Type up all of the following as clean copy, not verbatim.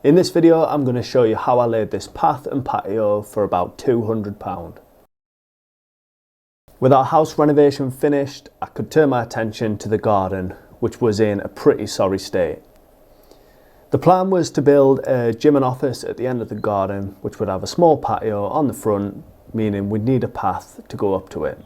In this video I'm going to show you how I laid this path and patio for about £200. With our house renovation finished, I could turn my attention to the garden, which was in a pretty sorry state. The plan was to build a gym and office at the end of the garden, which would have a small patio on the front, meaning we'd need a path to go up to it.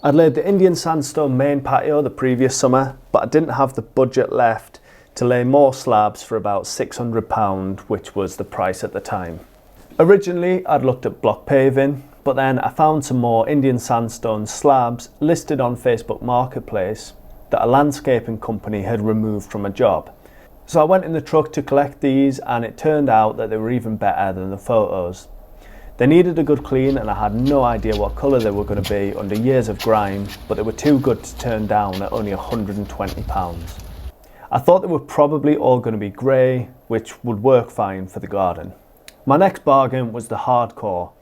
I'd laid the Indian sandstone main patio the previous summer, but I didn't have the budget left to lay more slabs for about £600, which was the price at the time. Originally I'd looked at block paving, but then I found some more Indian sandstone slabs listed on Facebook Marketplace that a landscaping company had removed from a job. So I went in the truck to collect these, and it turned out that they were even better than the photos. They needed a good clean, and I had no idea what colour they were going to be under years of grime, but they were too good to turn down at only £120. I thought they were probably all going to be grey, which would work fine for the garden. My next bargain was the hardcore.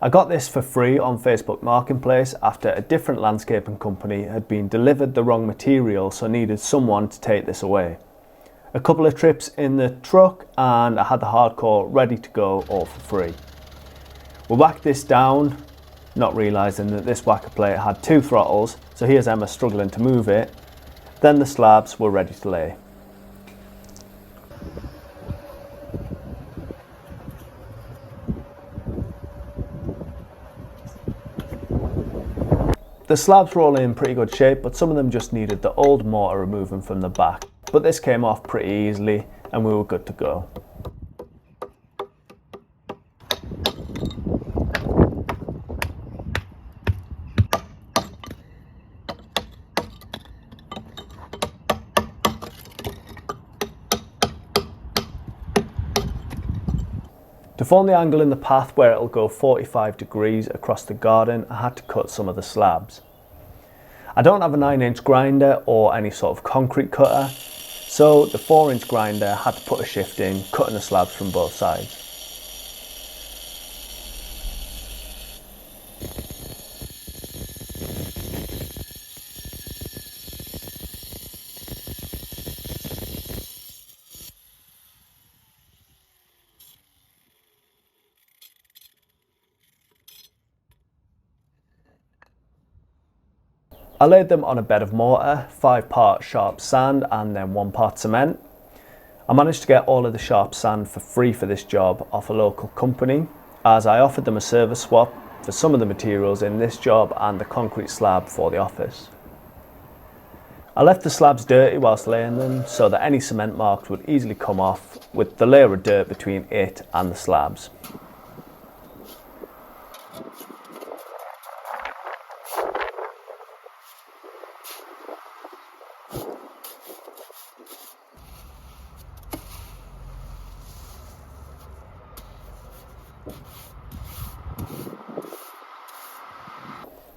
I got this for free on Facebook Marketplace after a different landscaping company had been delivered the wrong material, so needed someone to take this away. A couple of trips in the truck and I had the hardcore ready to go, all for free. We whacked this down, not realising that this whacker plate had two throttles, so here's Emma struggling to move it. Then the slabs were ready to lay. The slabs were all in pretty good shape, but some of them just needed the old mortar removing from the back. But this came off pretty easily and we were good to go. To form the angle in the path where it'll go 45 degrees across the garden, I had to cut some of the slabs. I don't have a 9-inch grinder or any sort of concrete cutter, so the 4-inch grinder had to put a shift in, cutting the slabs from both sides. I laid them on a bed of mortar, 5 parts sharp sand and then 1 part cement. I managed to get all of the sharp sand for free for this job off a local company, as I offered them a service swap for some of the materials in this job and the concrete slab for the office. I left the slabs dirty whilst laying them so that any cement marks would easily come off with the layer of dirt between it and the slabs.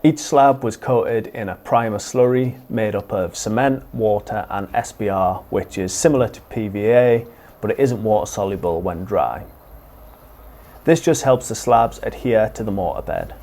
Each slab was coated in a primer slurry made up of cement, water and SBR, which is similar to PVA, but it isn't water soluble when dry. This just helps the slabs adhere to the mortar bed.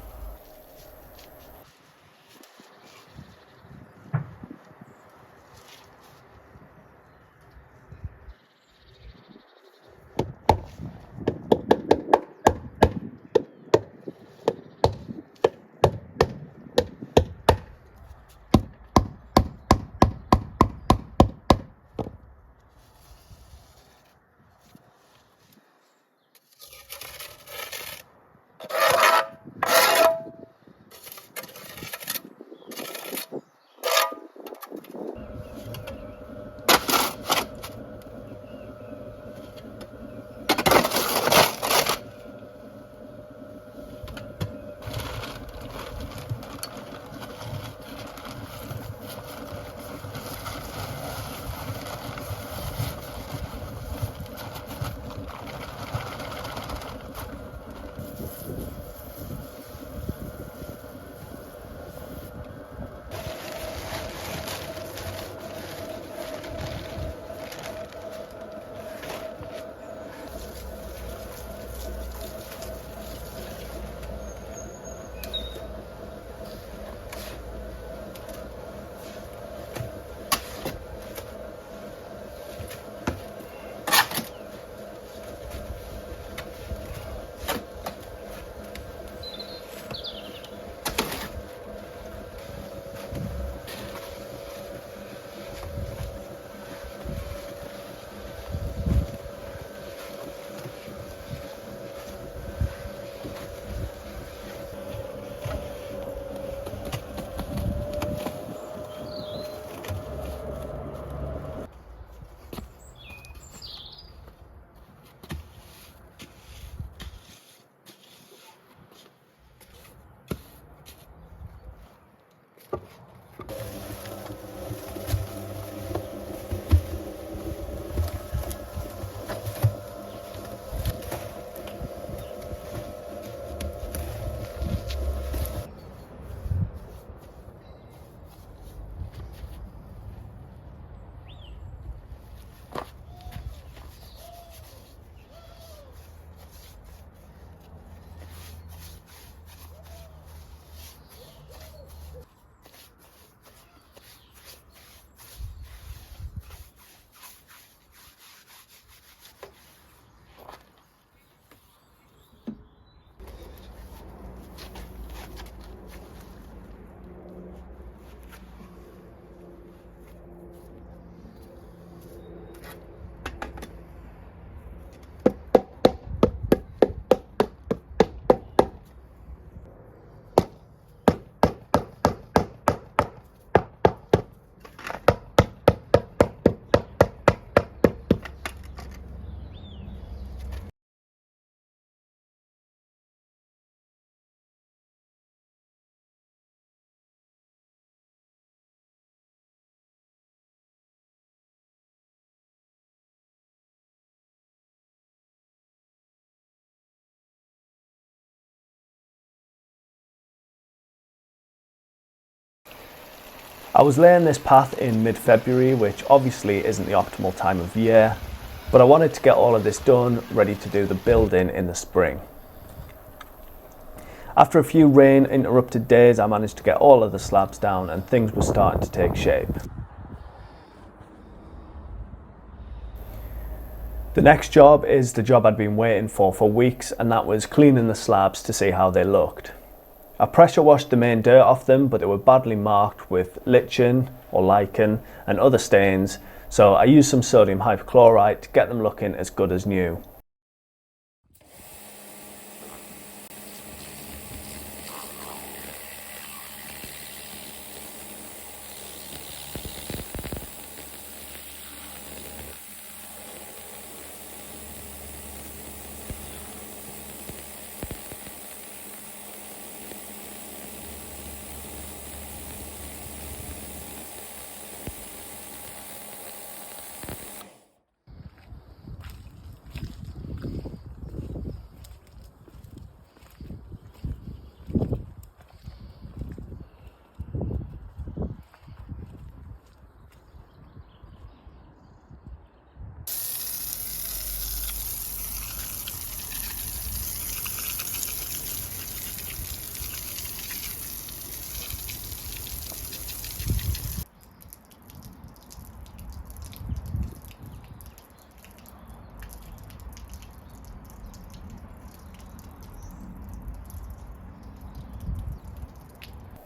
I was laying this path in mid-February, which obviously isn't the optimal time of year, but I wanted to get all of this done, ready to do the building in the spring. After a few rain interrupted days, I managed to get all of the slabs down and things were starting to take shape. The next job is the job I'd been waiting for weeks, and that was cleaning the slabs to see how they looked. I pressure washed the main dirt off them, but they were badly marked with lichen or lichen and other stains, so I used some sodium hypochlorite to get them looking as good as new.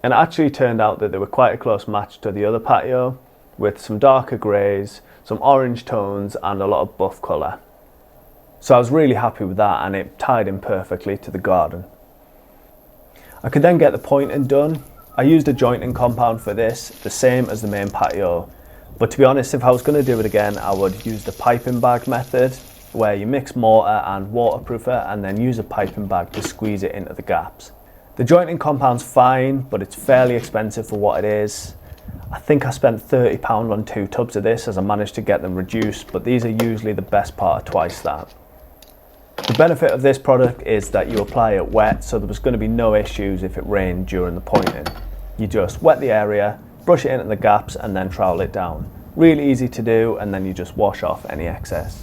And it actually turned out that they were quite a close match to the other patio, with some darker greys, some orange tones and a lot of buff colour. So I was really happy with that, and it tied in perfectly to the garden. I could then get the pointing done. I used a jointing compound for this, the same as the main patio. But to be honest, if I was going to do it again, I would use the piping bag method, where you mix mortar and waterproofer and then use a piping bag to squeeze it into the gaps. The jointing compound's fine, but it's fairly expensive for what it is. I think I spent £30 on 2 tubs of this, as I managed to get them reduced, but these are usually the best part of twice that. The benefit of this product is that you apply it wet, so there was going to be no issues if it rained during the pointing. You just wet the area, brush it into the gaps and then trowel it down. Really easy to do, and then you just wash off any excess.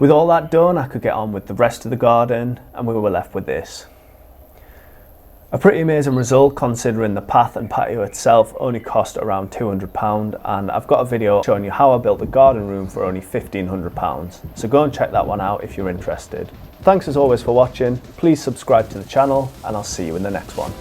With all that done, I could get on with the rest of the garden, and we were left with this. A pretty amazing result, considering the path and patio itself only cost around £200, and I've got a video showing you how I built the garden room for only £1,500, so go and check that one out if you're interested. Thanks as always for watching, please subscribe to the channel, and I'll see you in the next one.